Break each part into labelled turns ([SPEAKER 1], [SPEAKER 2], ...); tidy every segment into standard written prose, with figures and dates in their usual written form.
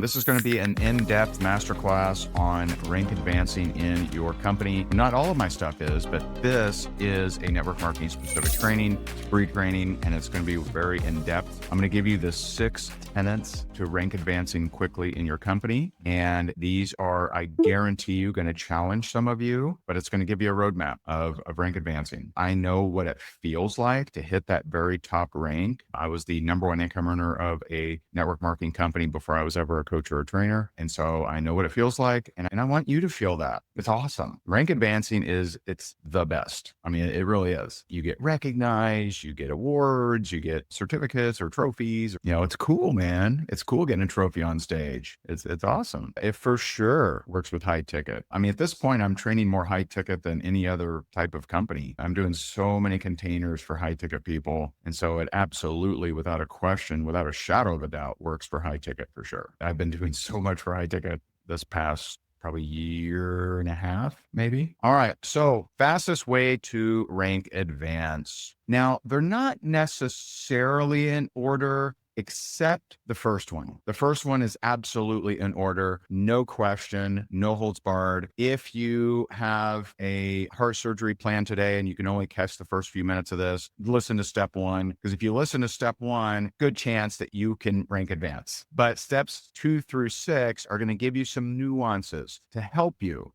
[SPEAKER 1] This is going to be an in-depth masterclass on rank advancing in your company. Not all of my stuff is, but this is a network marketing specific training, free training, and it's going to be very in-depth. I'm going to give you the 6 tenets to rank advancing quickly in your company. And these are, I guarantee you, going to challenge some of you, but it's going to give you a roadmap of rank advancing. I know what it feels like to hit that very top rank. I was the #1 income earner of a network marketing company before I was ever a coach or a trainer. And so I know what it feels like. And I want you to feel that. It's awesome. Rank advancing it's the best. I mean, it really is. You get recognized, you get awards, you get certificates or trophies. You know, it's cool, man. It's cool getting a trophy on stage. It's awesome. It for sure works with high ticket. I mean, at this point, I'm training more high ticket than any other type of company. I'm doing so many containers for high ticket people. And so it absolutely, without a question, without a shadow of a doubt, works for high ticket for sure. I've been doing so much for high ticket this past probably year and a half, maybe. All right. So fastest way to rank advance. Now, they're not necessarily in order, except the first one. The first one is absolutely in order, no question, no holds barred. If you have a heart surgery plan today and you can only catch the first few minutes of this, listen to step 1, because if you listen to step 1, good chance that you can rank advance. But steps 2 through 6 are going to give you some nuances to help you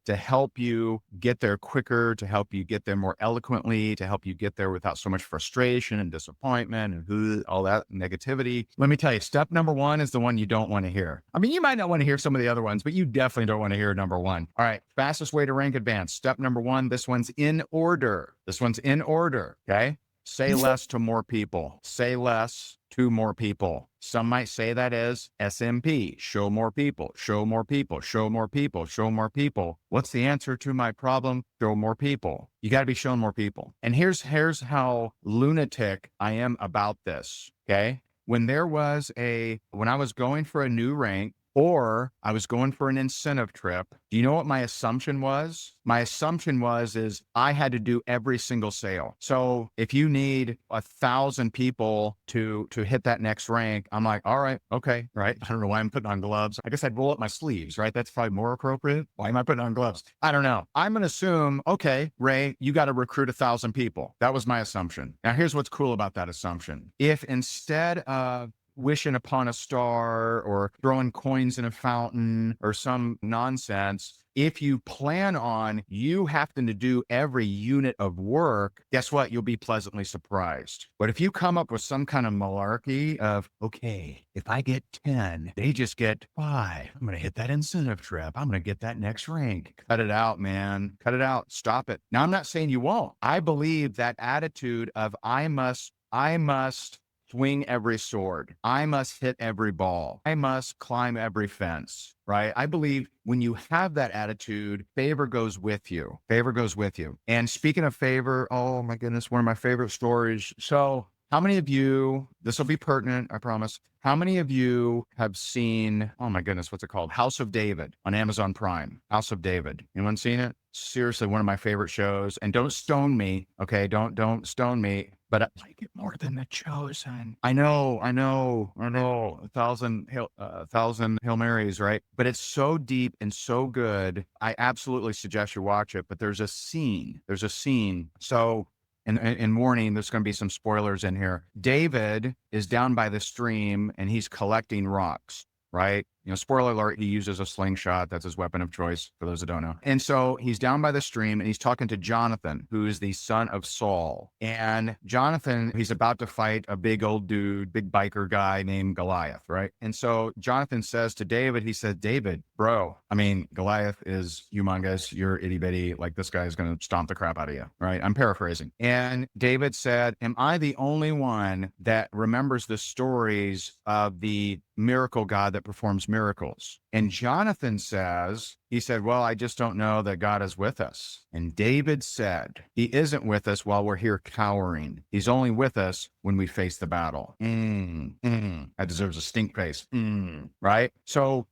[SPEAKER 1] get there quicker, to help you get there more eloquently, to help you get there without so much frustration and disappointment and all that negativity. Let me tell you, step number 1 is the one you don't want to hear. I mean, you might not want to hear some of the other ones, but you definitely don't want to hear number 1. All right. Fastest way to rank advance. Step number 1. This one's in order. Okay. Say less to more people. Say less to more people. Some might say that as SMP. Show more people, show more people, show more people, show more people. What's the answer to my problem? Show more people. You got to be showing more people. And here's how lunatic I am about this. Okay. When I was going for a new rank or I was going for an incentive trip, do you know what my assumption was? My assumption is I had to do every single sale. So if you need 1,000 people to hit that next rank, I'm like, all right, okay, right? I don't know why I'm putting on gloves. I guess I'd roll up my sleeves, right? That's probably more appropriate. Why am I putting on gloves? I don't know. I'm going to assume, okay, Ray, you got to recruit 1,000 people. That was my assumption. Now, here's what's cool about that assumption. If instead of wishing upon a star or throwing coins in a fountain or some nonsense, if you plan on you having to do every unit of work, guess what? You'll be pleasantly surprised. But if you come up with some kind of malarkey of, okay, if I get 10, they just get 5. I'm going to hit that incentive trip. I'm going to get that next rank. Cut it out, man. Cut it out. Stop it. Now, I'm not saying you won't. I believe that attitude of I must swing every sword. I must hit every ball. I must climb every fence, right? I believe when you have that attitude, favor goes with you. Favor goes with you. And speaking of favor, oh my goodness, one of my favorite stories. So how many of you, this will be pertinent, I promise. How many of you have seen, oh my goodness, what's it called? House of David on Amazon Prime. House of David. Anyone seen it? Seriously, one of my favorite shows. And don't stone me, okay? Don't stone me. But I like it more than The Chosen. I know. 1,000 Hail Marys, right? But it's so deep and so good. I absolutely suggest you watch it. But there's a scene. So in warning, there's going to be some spoilers in here. David is down by the stream and he's collecting rocks, right? You know, spoiler alert, he uses a slingshot. That's his weapon of choice, for those that don't know. And so he's down by the stream and he's talking to Jonathan, who is the son of Saul. And Jonathan, he's about to fight a big old dude, big biker guy named Goliath, right? And so Jonathan says to David, he said, David, bro, I mean, Goliath is humongous. You're itty bitty. Like, this guy is going to stomp the crap out of you, right? I'm paraphrasing. And David said, am I the only one that remembers the stories of the miracle God that performs miracles? And Jonathan says, he said, well, I just don't know that God is with us. And David said, he isn't with us while we're here cowering. He's only with us when we face the battle. That deserves a stink face. Right? So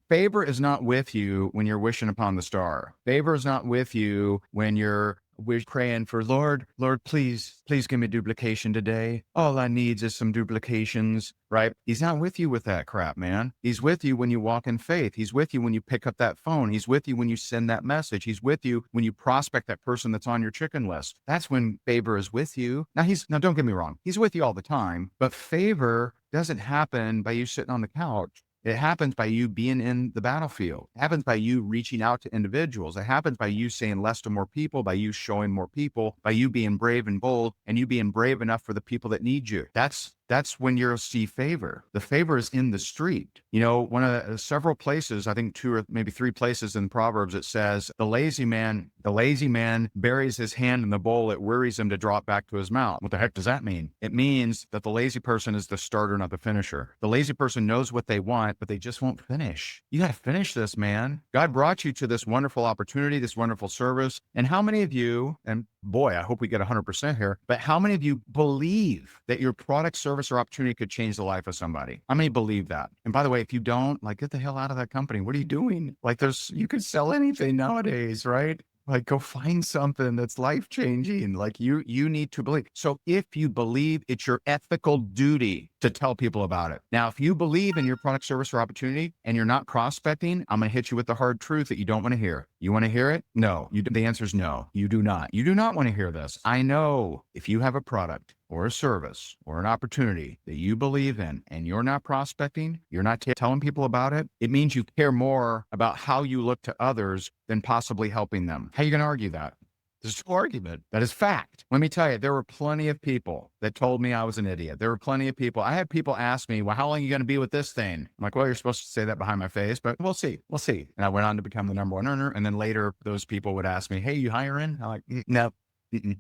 [SPEAKER 1] favor is not with you when you're wishing upon the star. Favor is not with you when you're we're praying for Lord, please give me duplication today. All I need is some duplications, right? He's not with you with that crap, man. He's with you when you walk in faith. He's with you when you pick up that phone. He's with you when you send that message. He's with you when you prospect that person that's on your chicken list. That's when favor is with you. Now don't get me wrong. He's with you all the time, but favor doesn't happen by you sitting on the couch. It happens by you being in the battlefield. It happens by you reaching out to individuals. It happens by you saying less to more people, by you showing more people, by you being brave and bold, and you being brave enough for the people that need you. That's when you'll see favor. The favor is in the street. You know, one of the several places, I think 2 or maybe 3 places in Proverbs, it says, the lazy man buries his hand in the bowl. It worries him to drop back to his mouth. What the heck does that mean? It means that the lazy person is the starter, not the finisher. The lazy person knows what they want, but they just won't finish. You got to finish this, man. God brought you to this wonderful opportunity, this wonderful service. And how many of you, and boy, I hope we get 100% here, but how many of you believe that your product, service, or opportunity could change the life of somebody? How many believe that? And by the way, if you don't, like, get the hell out of that company. What are you doing? Like, you could sell anything nowadays, right? Like, go find something that's life-changing. Like, you need to believe. So if you believe, it's your ethical duty to tell people about it. Now, if you believe in your product, service, or opportunity and you're not prospecting, I'm going to hit you with the hard truth that you don't want to hear. You want to hear it? No. The answer is no. You do not. You do not want to hear this. I know if you have a product or a service or an opportunity that you believe in and you're not prospecting, you're not telling people about it, it means you care more about how you look to others than possibly helping them. How are you going to argue that? There's no argument. That is fact. Let me tell you, there were plenty of people that told me I was an idiot. There were plenty of people. I had people ask me, well, how long are you going to be with this thing? I'm like, well, you're supposed to say that behind my face, but we'll see. We'll see. And I went on to become the number 1 earner. And then later, those people would ask me, hey, you hiring? I'm like, no.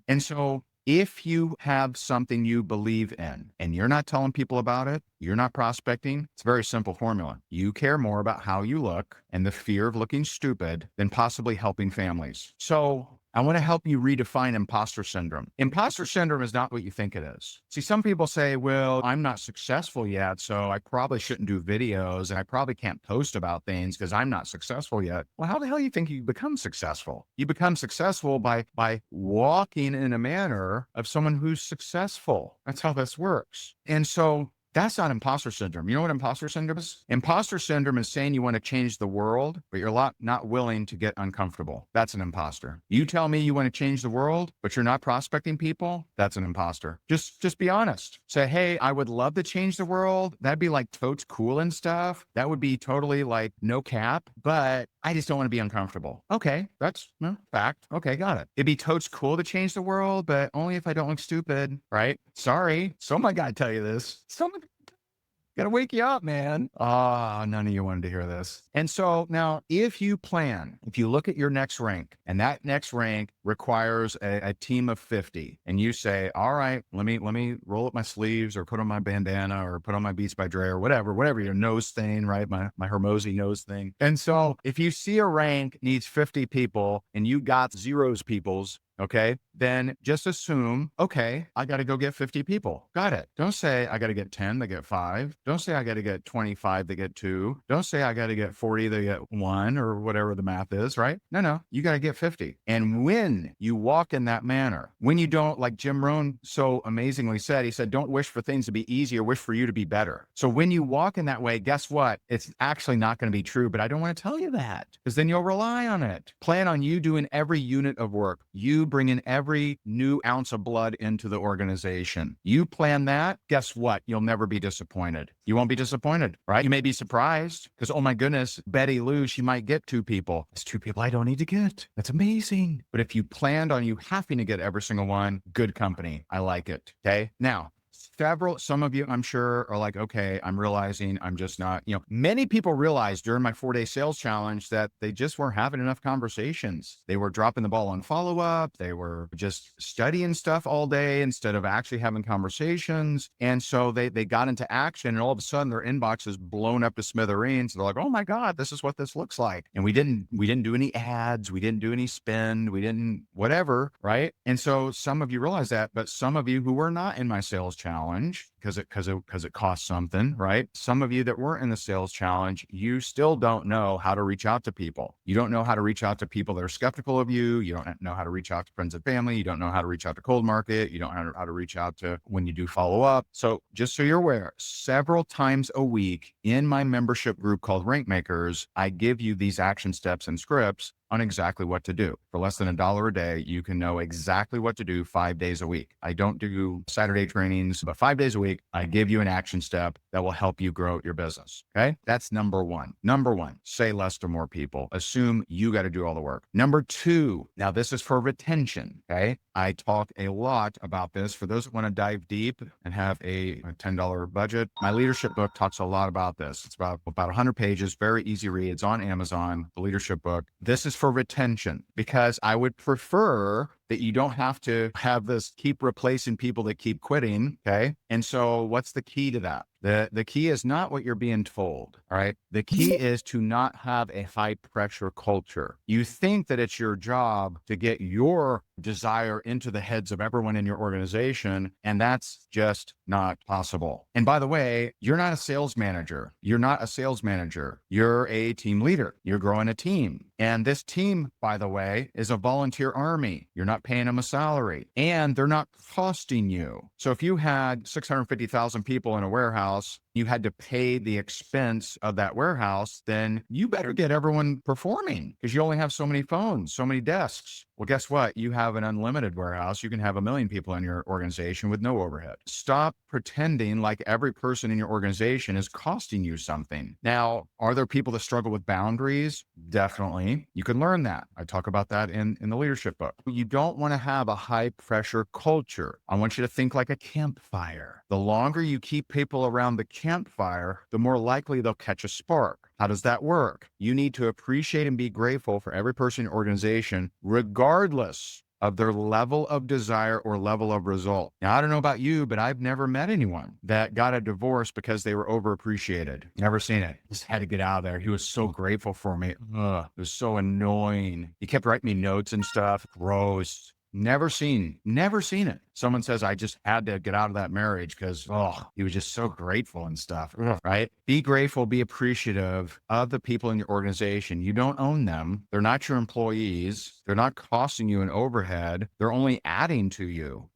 [SPEAKER 1] And so if you have something you believe in and you're not telling people about it, you're not prospecting, it's a very simple formula. You care more about how you look and the fear of looking stupid than possibly helping families. So I want to help you redefine imposter syndrome. Imposter syndrome is not what you think it is. See, some people say, well, I'm not successful yet, so I probably shouldn't do videos and I probably can't post about things because I'm not successful yet. Well, how the hell do you think you become successful? You become successful by walking in a manner of someone who's successful. That's how this works. And so that's not imposter syndrome. You know what imposter syndrome is? Imposter syndrome is saying you want to change the world, but you're not willing to get uncomfortable. That's an imposter. You tell me you want to change the world, but you're not prospecting people. That's an imposter. Just be honest. Say, hey, I would love to change the world. That'd be like totes cool and stuff. That would be totally like no cap, but I just don't want to be uncomfortable. Okay, that's fact. Okay, got it. It'd be totes cool to change the world, but only if I don't look stupid, right? Sorry, someone got to tell you this. Someone got to wake you up, man. None of you wanted to hear this. And so now if you look at your next rank and that next rank requires a team of 50 and you say, all right, let me roll up my sleeves or put on my bandana or put on my Beats by Dre or whatever your nose thing, right? My Hermosi nose thing. And so if you see a rank needs 50 people and you got zeros peoples, okay, then just assume, okay, I got to go get 50 people. Got it. Don't say I got to get 10, they get 5. Don't say I got to get 25, they get 2. Don't say I got to get 40, they get 1 or whatever the math is, right? No, you got to get 50. And when you walk in that manner, when you don't, like Jim Rohn so amazingly said, he said, don't wish for things to be easier, wish for you to be better. So when you walk in that way, guess what? It's actually not going to be true, but I don't want to tell you that because then you'll rely on it. Plan on you doing every unit of work. You bring in every new ounce of blood into the organization. You plan that, guess what? You'll never be disappointed. You won't be disappointed, right? You may be surprised because, oh my goodness, Betty Lou, she might get 2 people. That's 2 people I don't need to get. That's amazing. But if you planned on you having to get every single one, good company. I like it. Okay. Now, some of you, I'm sure, are like, okay, I'm realizing I'm just not, many people realized during my 4-day sales challenge that they just weren't having enough conversations. They were dropping the ball on follow-up. They were just studying stuff all day instead of actually having conversations. And so they got into action and all of a sudden their inbox is blown up to smithereens. They're like, oh my God, this is what this looks like. And we didn't do any ads. We didn't do any spend. We didn't whatever, right? And so some of you realize that, but some of you who were not in my sales challenge, challenge because it costs something, right? Some of you that weren't in the sales challenge, you still don't know how to reach out to people. You don't know how to reach out to people that are skeptical of you. You don't know how to reach out to friends and family. You don't know how to reach out to cold market. You don't know how to reach out to when you do follow up. So just so you're aware, several times a week in my membership group called Rank Makers, I give you these action steps and scripts on exactly what to do. For less than $1 a day, you can know exactly what to do 5 days a week. I don't do Saturday trainings, but 5 days a week, I give you an action step that will help you grow your business. Okay. That's number one. Number one, say less to more people. Assume you got to do all the work. Number two, now this is for retention. Okay. I talk a lot about this for those that want to dive deep and have a $10 budget. My leadership book talks a lot about this. It's about 100 pages, very easy read. It's on Amazon, the leadership book. This is for retention because I would prefer that you don't have to have this keep replacing people that keep quitting. Okay. And so what's the key to that? The key is not what you're being told. All right. The key is to not have a high pressure culture. You think that it's your job to get your desire into the heads of everyone in your organization. And that's just not possible. And by the way, you're not a sales manager. You're not a sales manager. You're a team leader. You're growing a team. And this team, by the way, is a volunteer army. You're not paying them a salary and they're not costing you. So if you had 650,000 people in a warehouse, you had to pay the expense of that warehouse, then you better get everyone performing because you only have so many phones, so many desks. Well, guess what? You have an unlimited warehouse. You can have 1 million people in your organization with no overhead. Stop pretending like every person in your organization is costing you something. Now, are there people that struggle with boundaries? Definitely. You can learn that. I talk about that in the leadership book. You don't want to have a high pressure culture. I want you to think like a campfire. The longer you keep people around the campfire, the more likely they'll catch a spark. How does that work? You need to appreciate and be grateful for every person in your organization, regardless of their level of desire or level of result. Now, I don't know about you, but I've never met anyone that got a divorce because they were overappreciated. Never seen it. Just had to get out of there. He was so grateful for me. It was so annoying. He kept writing me notes and stuff. Gross. Never seen it. Someone says, I just had to get out of that marriage because, he was just so grateful and stuff, right? Be grateful, be appreciative of the people in your organization. You don't own them. They're not your employees. They're not costing you an overhead. They're only adding to you.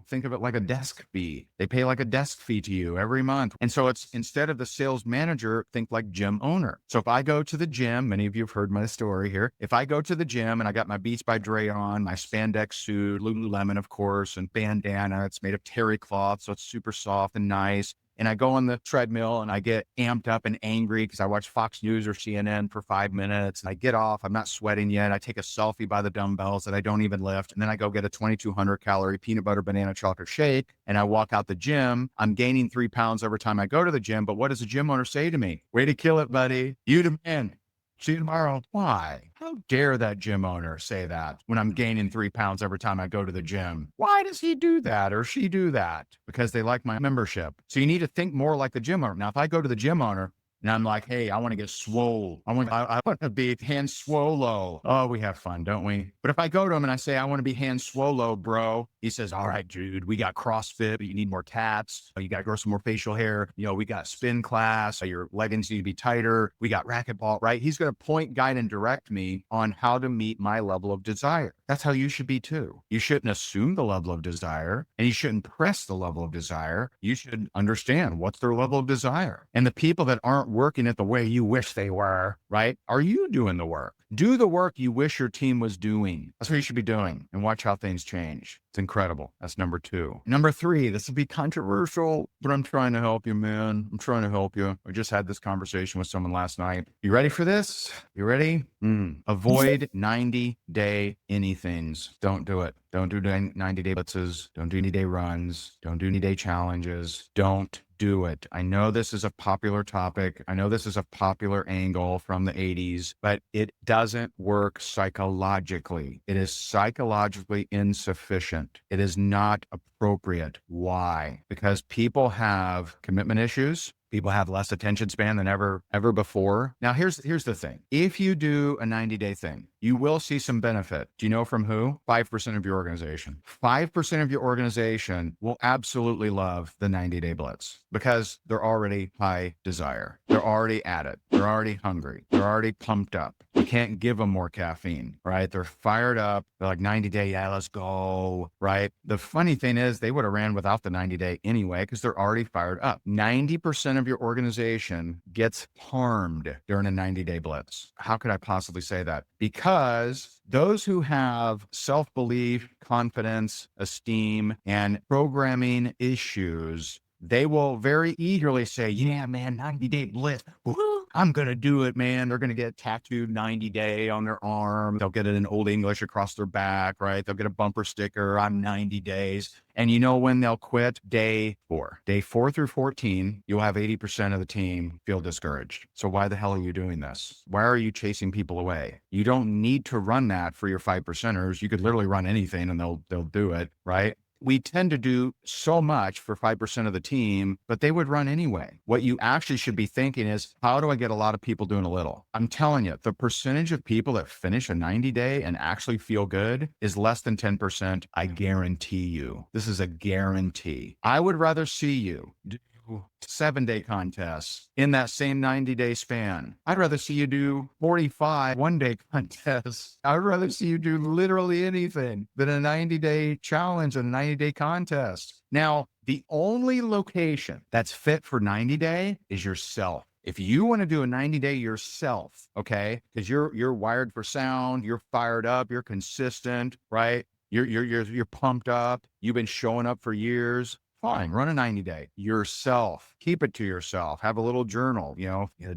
[SPEAKER 1] Think of it like a desk fee. They pay like a desk fee to you every month. And so it's instead of the sales manager, think like gym owner. So if I go to the gym, many of you have heard my story here. If I go to the gym and I got my Beats by Dre on, my spandex suit, Lululemon, of course, and bandana. It's made of terry cloth, so it's super soft and nice. And I go on the treadmill and I get amped up and angry because I watch Fox News or CNN for 5 minutes. And I get off. I'm not sweating yet. I take a selfie by the dumbbells that I don't even lift. And then I go get a 2,200 calorie peanut butter banana chocolate shake. And I walk out the gym. I'm gaining 3 pounds every time I go to the gym. But what does the gym owner say to me? Way to kill it, buddy. You the man. See you tomorrow. Why? How dare that gym owner say that when I'm gaining 3 pounds every time I go to the gym? Why does he do that or she do that? Because they like my membership. So you need to think more like the gym owner. Now, if I go to the gym owner and I'm like, hey, I want to get swole. I want to be hand swolo. Oh, we have fun, don't we? But if I go to him and I say, I want to be hand swolo, bro, he says, all right, dude, we got CrossFit, but you need more tats. You got to grow some more facial hair. We got spin class. Your leggings need to be tighter. We got racquetball, right? He's going to point, guide, and direct me on how to meet my level of desire. That's how you should be too. You shouldn't assume the level of desire and you shouldn't press the level of desire. You should understand what's their level of desire. And the people that aren't working it the way you wish they were, right? Are you doing the work? Do the work you wish your team was doing. That's what you should be doing and watch how things change. It's incredible. That's number 2. Number 3, this will be controversial, but I'm trying to help you, man. I'm trying to help you. I just had this conversation with someone last night. You ready for this? You ready? Avoid 90-day anythings. Don't do it. Don't do 90-day blitzes. Don't do 90-day runs. Don't do 90-day challenges. Don't do it. I know this is a popular topic. I know this is a popular angle from the 80s, but it doesn't work psychologically. It is psychologically insufficient. It is not appropriate. Why? Because people have commitment issues. People have less attention span than ever before. Now, here's the thing. If you do a 90-day thing, you will see some benefit. Do you know from who? 5% of your organization. 5% of your organization will absolutely love the 90-day blitz because they're already high desire. They're already at it. They're already hungry. They're already pumped up. You can't give them more caffeine, right? They're fired up. They're like 90-day, yeah, let's go, right? The funny thing is they would have ran without the 90-day anyway because they're already fired up. 90% of your organization gets harmed during a 90-day blitz. How could I possibly say that? Because those who have self-belief, confidence, esteem, and programming issues, they will very eagerly say, yeah, man, 90-day blitz. Woo, I'm going to do it, man. They're going to get tattooed 90-day on their arm. They'll get it in Old English across their back, right? They'll get a bumper sticker. I'm 90 days. And you know when they'll quit? Day 4. Day 4 through 14, you'll have 80% of the team feel discouraged. So why the hell are you doing this? Why are you chasing people away? You don't need to run that for your 5%ers. You could literally run anything and they'll do it, right? We tend to do so much for 5% of the team, but they would run anyway. What you actually should be thinking is, how do I get a lot of people doing a little? I'm telling you, the percentage of people that finish a 90-day and actually feel good is less than 10%. I guarantee you. This is a guarantee. I would rather see you do 7-day contests in that same 90-day span. I'd rather see you do 45 one-day contests. I'd rather see you do literally anything than a 90-day challenge and a 90-day contest. Now, the only location that's fit for 90-day is yourself. If you want to do a 90-day yourself, okay, because you're wired for sound, you're fired up, you're consistent, right? You're pumped up. You've been showing up for years. Fine, run a 90-day yourself. Keep it to yourself. Have a little journal,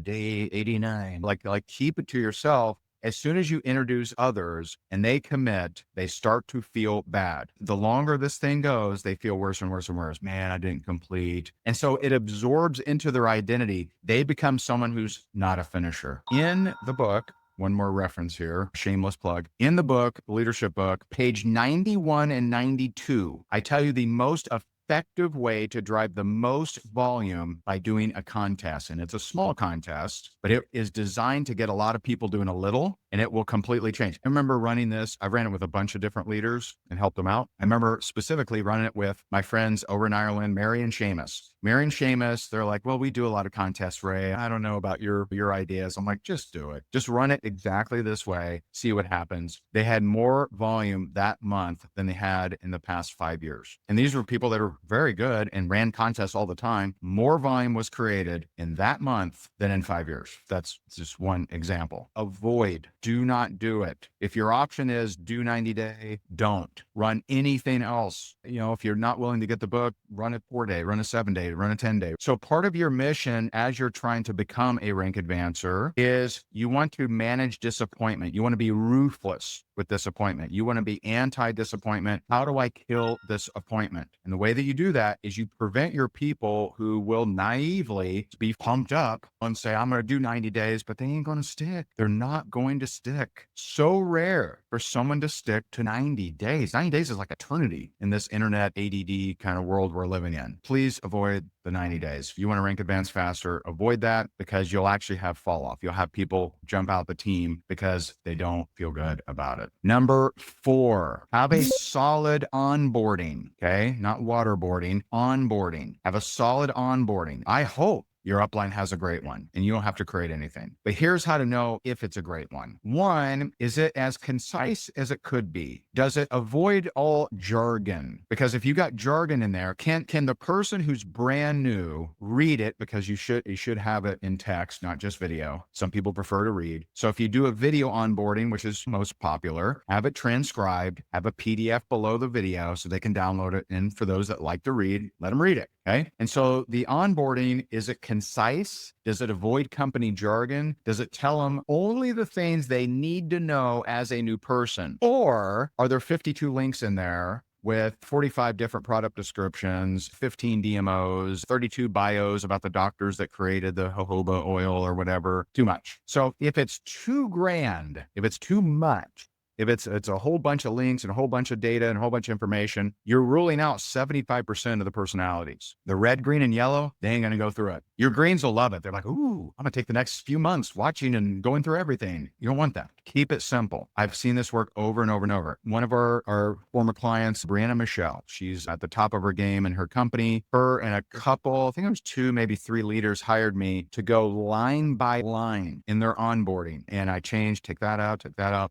[SPEAKER 1] day 89. Like keep it to yourself. As soon as you introduce others and they commit, they start to feel bad. The longer this thing goes, they feel worse and worse and worse. Man, I didn't complete. And so it absorbs into their identity. They become someone who's not a finisher. In the book, one more reference here, shameless plug. In the book, the leadership book, page 91 and 92, I tell you the most effective way to drive the most volume by doing a contest. And it's a small contest, but it is designed to get a lot of people doing a little, and it will completely change. I remember running this. I ran it with a bunch of different leaders and helped them out. I remember specifically running it with my friends over in Ireland, Mary and Seamus. Mary and Seamus, they're like, well, we do a lot of contests, Ray. I don't know about your ideas. I'm like, just do it. Just run it exactly this way. See what happens. They had more volume that month than they had in the past 5 years. And these were people that are very good and ran contests all the time. More volume was created in that month than in 5 years. That's just one example. Avoid. Do not do it. If your option is do 90-day, don't. Run anything else. If you're not willing to get the book, run a 4-day, run a 7-day, run a 10-day. So part of your mission as you're trying to become a rank advancer is you want to manage disappointment. You want to be ruthless with disappointment. You want to be anti-disappointment. How do I kill this appointment? And the way that you do that is you prevent your people who will naively be pumped up and say, I'm going to do 90 days, but they ain't going to stick. They're not going to stick. So rare for someone to stick to 90 days. 90 days is like eternity in this internet ADD kind of world we're living in. Please avoid the 90 days. If you want to rank advance faster, avoid that because you'll actually have fall off. You'll have people jump out the team because they don't feel good about it. Number 4, have a solid onboarding. Okay. Not waterboarding, onboarding. Have a solid onboarding. I hope your upline has a great one and you don't have to create anything. But here's how to know if it's a great one. One, is it as concise as it could be? Does it avoid all jargon? Because if you got jargon in there, can the person who's brand new read it? Because you should have it in text, not just video. Some people prefer to read. So if you do a video onboarding, which is most popular, have it transcribed, have a PDF below the video so they can download it. And for those that like to read, let them read it. Okay. And so the onboarding, is it concise? Does it avoid company jargon? Does it tell them only the things they need to know as a new person? Or are there 52 links in there with 45 different product descriptions, 15 DMOs, 32 bios about the doctors that created the jojoba oil or whatever? Too much. So if it's too grand, if it's too much, If it's a whole bunch of links and a whole bunch of data and a whole bunch of information, you're ruling out 75% of the personalities. The red, green, and yellow, they ain't going to go through it. Your greens will love it. They're like, ooh, I'm going to take the next few months watching and going through everything. You don't want that. Keep it simple. I've seen this work over and over and over. One of our former clients, Brianna Michelle, she's at the top of her game in her company. Her and a couple, I think it was 2, maybe 3 leaders hired me to go line by line in their onboarding. And I changed, take that out,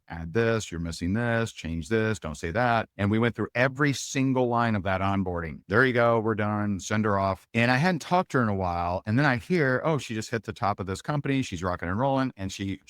[SPEAKER 1] add this, you're missing this, change this, don't say that. And we went through every single line of that onboarding. There you go, we're done, send her off. And I hadn't talked to her in a while. And then I hear, oh, she just hit the top of this company. She's rocking and rolling. And she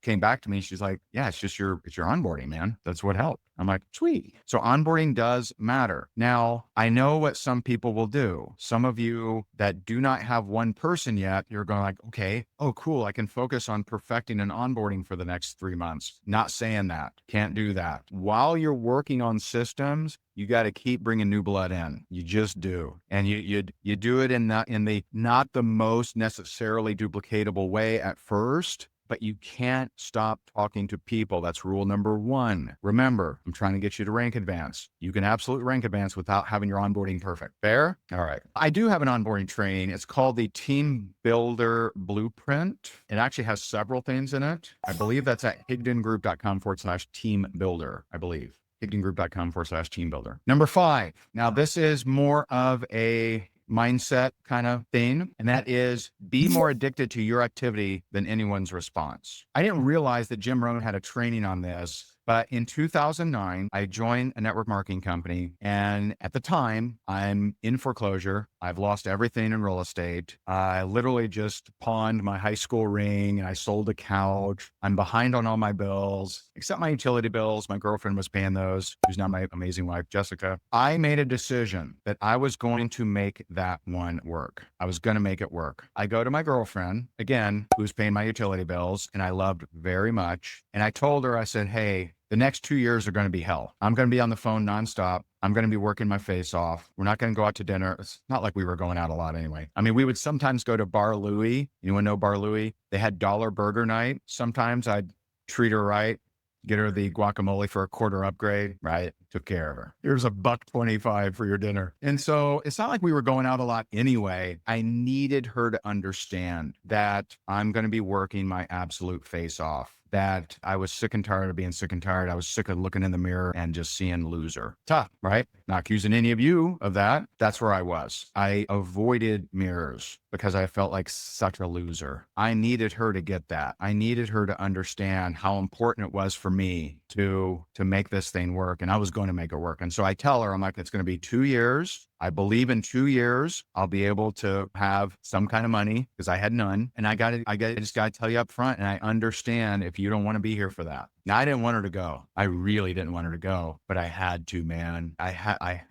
[SPEAKER 1] came back to me. She's like, yeah, it's your onboarding, man. That's what helped. I'm like, sweet. So onboarding does matter. Now, I know what some people will do. Some of you that do not have one person yet, you're going like, okay, oh, cool. I can focus on perfecting an onboarding for the next 3 months. Not saying that. Can't do that. While you're working on systems, you got to keep bringing new blood in. You just do. And you do it in the not the most necessarily duplicatable way at first, but you can't stop talking to people. That's rule number 1. Remember, I'm trying to get you to rank advance. You can absolutely rank advance without having your onboarding perfect. Fair? All right. I do have an onboarding training. It's called the Team Builder Blueprint. It actually has several things in it. I believe that's at higdongroup.com/team builder, I believe. higdongroup.com/team builder. Number 5. Now, this is more of a mindset kind of thing. And that is be more addicted to your activity than anyone's response. I didn't realize that Jim Rohn had a training on this. But in 2009, I joined a network marketing company. And at the time, I'm in foreclosure. I've lost everything in real estate. I literally just pawned my high school ring and I sold a couch. I'm behind on all my bills, except my utility bills. My girlfriend was paying those, who's now my amazing wife, Jessica. I made a decision that I was going to make that one work. I was going to make it work. I go to my girlfriend, again, who's paying my utility bills, and I loved very much. And I told her, I said, hey, the next 2 years are going to be hell. I'm going to be on the phone nonstop. I'm going to be working my face off. We're not going to go out to dinner. It's not like we were going out a lot anyway. I mean, we would sometimes go to Bar Louie. Anyone know Bar Louie? They had dollar burger night. Sometimes I'd treat her right, get her the guacamole for a quarter upgrade, right? Took care of her. Here's $1.25 for your dinner. And so it's not like we were going out a lot anyway. I needed her to understand that I'm going to be working my absolute face off. That I was sick and tired of being sick and tired. I was sick of looking in the mirror and just seeing loser. Tough, right? Not accusing any of you of that. That's where I was. I avoided mirrors because I felt like such a loser. I needed her to get that. I needed her to understand how important it was for me to make this thing work. And I was going to make it work. And so I tell her, I'm like, it's going to be 2 years. I believe in 2 years, I'll be able to have some kind of money because I had none. And I just got to tell you up front. And I understand if you don't want to be here for that. Now, I didn't want her to go. I really didn't want her to go, but I had to, man. I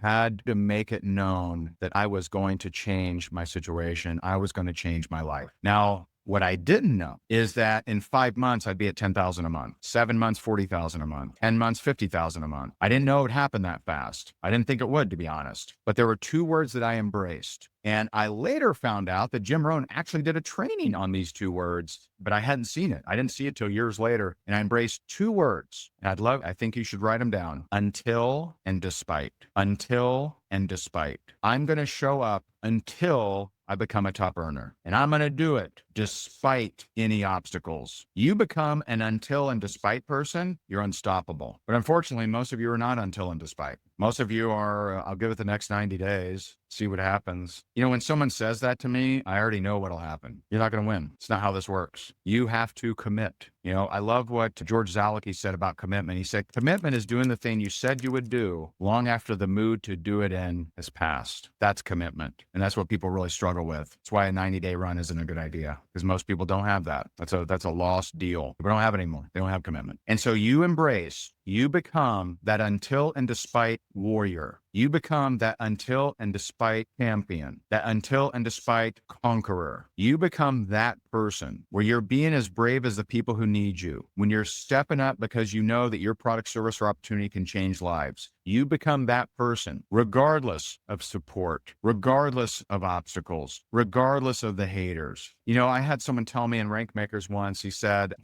[SPEAKER 1] had to make it known that I was going to change my situation. I was going to change my life. Now, what I didn't know is that in 5 months, I'd be at $10,000 a month, 7 months, $40,000 a month, 10 months, $50,000 a month. I didn't know it would happen that fast. I didn't think it would, to be honest. But there were 2 words that I embraced. And I later found out that Jim Rohn actually did a training on these 2 words, but I hadn't seen it. I didn't see it till years later. And I embraced 2 words. And I think you should write them down. Until and despite. Until and despite. I'm going to show up until I become a top earner. And I'm going to do it despite any obstacles. You become an until and despite person, you're unstoppable. But unfortunately, most of you are not until and despite. Most of you are, I'll give it the next 90 days, see what happens. You know, when someone says that to me, I already know what'll happen. You're not going to win. It's not how this works. You have to commit. You know, I love what George Zalicki said about commitment. He said, commitment is doing the thing you said you would do long after the mood to do it in has passed. That's commitment. And that's what people really struggle with. That's why a 90-day run isn't a good idea, because most people don't have that. That's a lost deal. People don't have it anymore. They don't have commitment. And so you become that until and despite warrior. You become that until and despite champion, that until and despite conqueror. You become that person where you're being as brave as the people who need you. When you're stepping up because you know that your product, service, or opportunity can change lives. You become that person, regardless of support, regardless of obstacles, regardless of the haters. I had someone tell me in Rank Makers once, he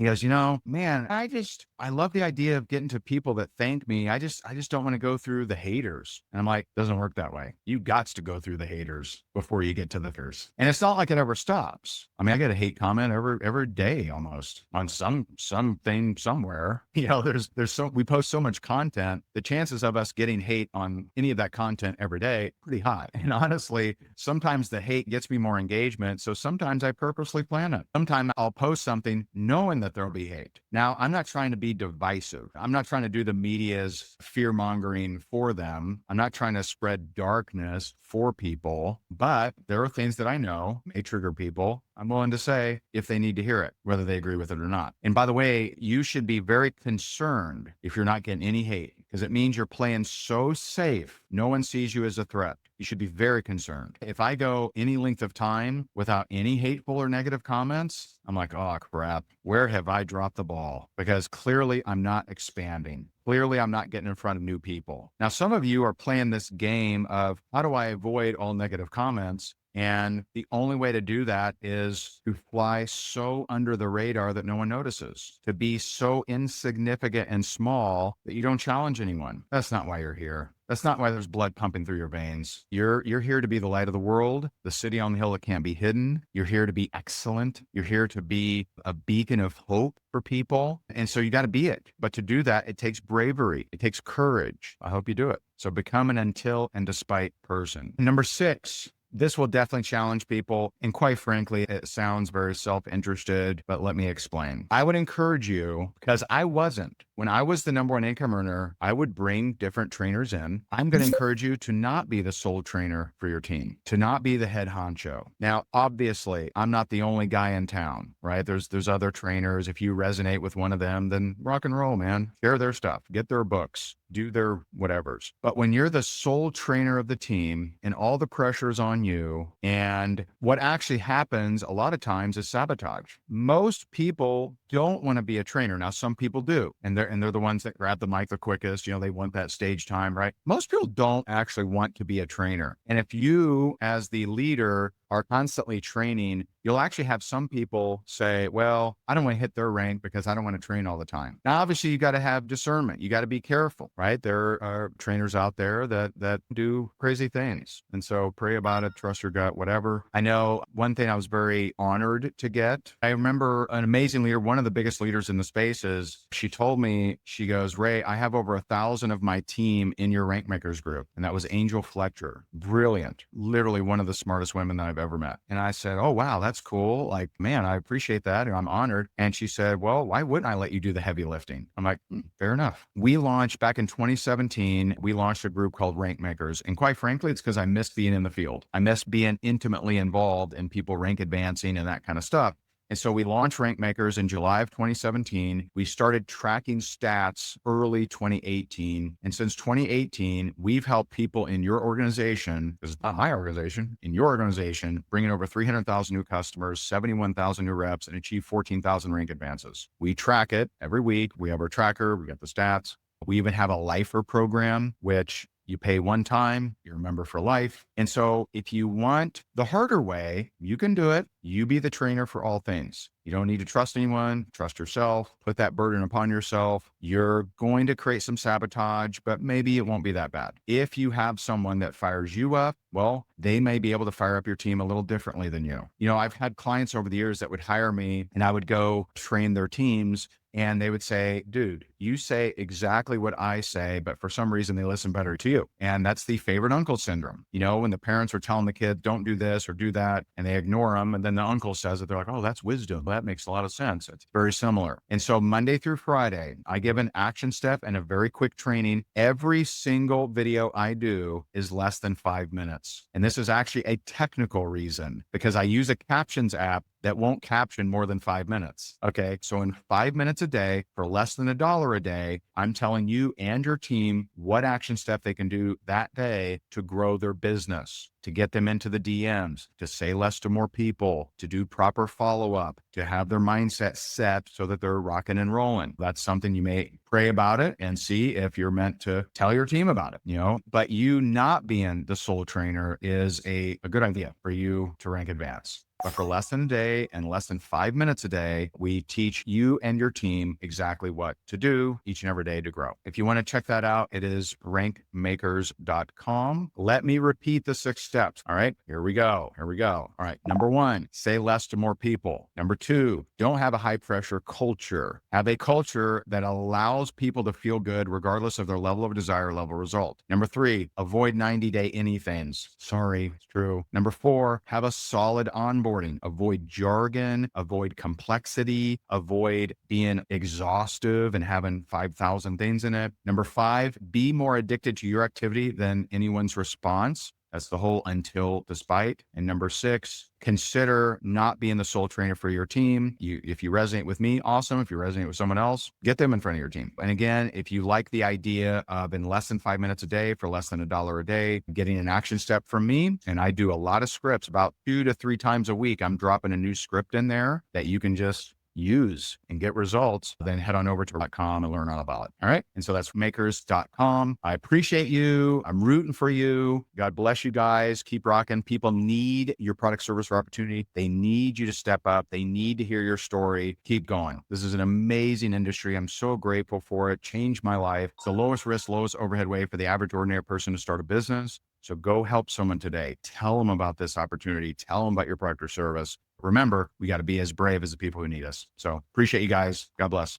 [SPEAKER 1] goes, man, I love the idea of getting to people that thank me. I just don't want to go through the haters. And I'm like, doesn't work that way. You got to go through the haters before you get to the haters. And it's not like it ever stops. I mean, I get a hate comment every day almost on something somewhere. We post so much content. The chances of us getting hate on any of that content every day, pretty high. And honestly, sometimes the hate gets me more engagement. So sometimes I purposely plan it. Sometimes I'll post something knowing that there'll be hate. Now, I'm not trying to be divisive. I'm not trying to do the media's fear mongering for them. I'm not trying to spread darkness for people, but there are things that I know may trigger people. I'm willing to say if they need to hear it, whether they agree with it or not. And by the way, you should be very concerned if you're not getting any hate, because it means you're playing so safe. No one sees you as a threat. You should be very concerned. If I go any length of time without any hateful or negative comments, I'm like, oh crap, where have I dropped the ball? Because clearly I'm not expanding. Clearly I'm not getting in front of new people. Now, some of you are playing this game of how do I avoid all negative comments? And the only way to do that is to fly so under the radar that no one notices, to be so insignificant and small that you don't challenge anyone. That's not why you're here. That's not why there's blood pumping through your veins. You're here to be the light of the world, the city on the hill that can't be hidden. You're here to be excellent. You're here to be a beacon of hope for people. And so you got to be it. But to do that, it takes bravery. It takes courage. I hope you do it. So become an until and despite person. Number 6. This will definitely challenge people. And quite frankly, it sounds very self-interested, but let me explain. I would encourage you, because I wasn't. When I was the number one income earner, I would bring different trainers in. I'm going to encourage you to not be the sole trainer for your team, to not be the head honcho. Now, obviously, I'm not the only guy in town, right? There's other trainers. If you resonate with one of them, then rock and roll, man. Share their stuff, get their books, do their whatevers. But when you're the sole trainer of the team and all the pressure is on you, and what actually happens a lot of times is sabotage. Most people don't want to be a trainer. Now, some people do, and they're the ones that grab the mic the quickest. They want that stage time, right? Most people don't actually want to be a trainer. And if you, as the leader, are constantly training, you'll actually have some people say, well, I don't want to hit their rank because I don't want to train all the time. Now, obviously, you got to have discernment. You got to be careful, right? There are trainers out there that do crazy things. And so pray about it, trust your gut, whatever. I know one thing I was very honored to get. I remember an amazing leader, one of the biggest leaders in the space she told me, she goes, Ray, I have over 1,000 of my team in your Rank Makers group. And that was Angel Fletcher. Brilliant. Literally one of the smartest women that I've ever met. And I said, oh, wow, that's cool. Like, man, I appreciate that. And I'm honored. And she said, well, why wouldn't I let you do the heavy lifting? I'm like, fair enough. We launched back in 2017. We launched a group called Rank Makers. And quite frankly, it's because I missed being in the field. I missed being intimately involved in people rank advancing and that kind of stuff. And so we launched Rank Makers in July of 2017. We started tracking stats early 2018. And since 2018, we've helped people in your organization, this is not my organization, in your organization, bring in over 300,000 new customers, 71,000 new reps, and achieve 14,000 rank advances. We track it every week. We have our tracker. We got the stats. We even have a lifer program, which you pay one time, you're a member for life. And so if you want the harder way, you can do it. You be the trainer for all things. You don't need to trust anyone, trust yourself, put that burden upon yourself. You're going to create some sabotage, but maybe it won't be that bad. If you have someone that fires you up, well, they may be able to fire up your team a little differently than you. I've had clients over the years that would hire me and I would go train their teams. And they would say, dude, you say exactly what I say, but for some reason they listen better to you. And that's the favorite uncle syndrome. When the parents are telling the kid, don't do this or do that, and they ignore them. And then the uncle says it, they're like, oh, that's wisdom. That makes a lot of sense. It's very similar. And so Monday through Friday, I give an action step and a very quick training. Every single video I do is less than 5 minutes. And this is actually a technical reason because I use a captions app that won't caption more than 5 minutes. Okay. So in 5 minutes a day for less than $1 a day, I'm telling you and your team what action step they can do that day to grow their business. to get them into the DMs, to say less to more people, to do proper follow-up, to have their mindset set so that they're rocking and rolling. That's something you may pray about it and see if you're meant to tell your team about it, but you not being the sole trainer is a good idea for you to rank advance. But for less than a day and less than 5 minutes a day, we teach you and your team exactly what to do each and every day to grow. If you want to check that out, it is rankmakers.com. Let me repeat the 6 steps. All right, here we go. All right. Number 1, say less to more people. Number 2, don't have a high pressure culture. Have a culture that allows people to feel good regardless of their level of desire, level of result. Number 3, avoid 90-day anythings. Sorry, it's true. Number 4, have a solid onboarding. Avoid jargon, avoid complexity, avoid being exhaustive and having 5,000 things in it. Number 5, be more addicted to your activity than anyone's response. That's the whole until despite. And number 6, consider not being the sole trainer for your team. If you resonate with me, awesome. If you resonate with someone else, get them in front of your team. And again, if you like the idea of in less than 5 minutes a day for less than $1 a day, getting an action step from me, and I do a lot of scripts about 2 to 3 times a week, I'm dropping a new script in there that you can just use and get results, then head on over to .com and learn all about it. All right. And so that's makers.com. I appreciate you. I'm rooting for you. God bless you guys. Keep rocking. People need your product, service, or opportunity. They need you to step up. They need to hear your story. Keep going. This is an amazing industry. I'm so grateful for it. Changed my life. It's the lowest risk, lowest overhead way for the average ordinary person to start a business. So go help someone today. Tell them about this opportunity. Tell them about your product or service. Remember, we got to be as brave as the people who need us. So appreciate you guys. God bless.